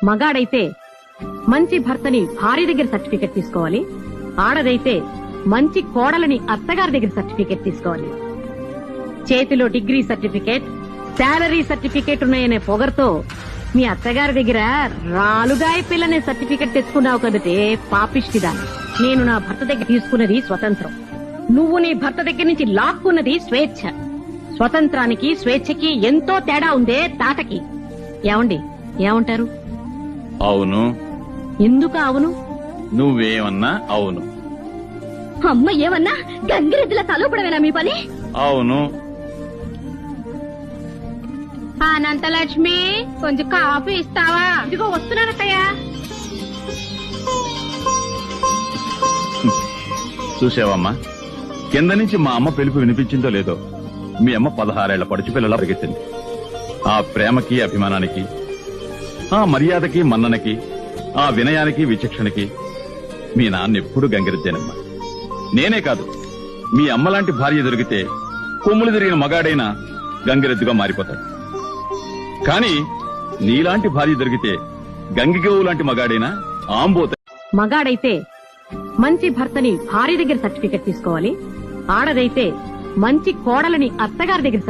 మగాడైతే మంచి భర్తని భార్య దగ్గర సర్టిఫికెట్ తీసుకోవాలి. ఆడదైతే మంచి కోడలని అత్తగారి దగ్గర సర్టిఫికెట్ తీసుకోవాలి. చేతిలో డిగ్రీ సర్టిఫికెట్, శాలరీ సర్టిఫికెట్ ఉన్నాయనే పొగర్తో మీ అత్తగారి దగ్గర రాలుగాయ పిల్లనే సర్టిఫికెట్ తెచ్చుకున్నావు కదటే పాపిష్టిదా. నేను నా భర్త దగ్గర తీసుకున్నది స్వతంత్రం, నువ్వు నీ భర్త దగ్గర నుంచి లాక్కున్నది స్వేచ్ఛ. స్వతంత్రానికి స్వేచ్ఛకి ఎంతో తేడా ఉందే తాతకి. ఏమండి, ఏమంటారు? అవును. ఎందుకు అవును? నువ్వేమన్నా అవును. అమ్మ ఏమన్నా గంగిరెద్దుల తలపడమేనా మీ పని? అవును. అనంతలక్ష్మి, కొంచెం కాఫీ ఇస్తావా? ఇదిగో వస్తున్నానత్తయ్యా. చూసావమ్మా, కింద నుంచి మా అమ్మ పిలుపు వినిపించిందో లేదో, మీ అమ్మ 16 ఏళ్ల పడుచు పిల్లలా పరిగెత్తింది. ఆ ప్రేమకి, అభిమానానికి, ఆ మర్యాదకి, మన్ననకి, ఆ వినయానికి, విచక్షణకి మీ నాన్న ఎప్పుడు గంగిరెద్దేనమ్మా. నేనే కాదు, మీ అమ్మలాంటి భార్య దొరికితే కొమ్ములు తిరిగిన మగాడైనా గంగిరెద్దుగా మారిపోతాడు. కానీ నీలాంటి భార్య దొరికితే గంగిగోవు లాంటి మగాడైనా ఆంబోత. మగాడైతే మంచి భర్తని భార్య దగ్గర సర్టిఫికెట్ తీసుకోవాలి. ఆడదైతే మంచి కోడలని అత్తగారి దగ్గర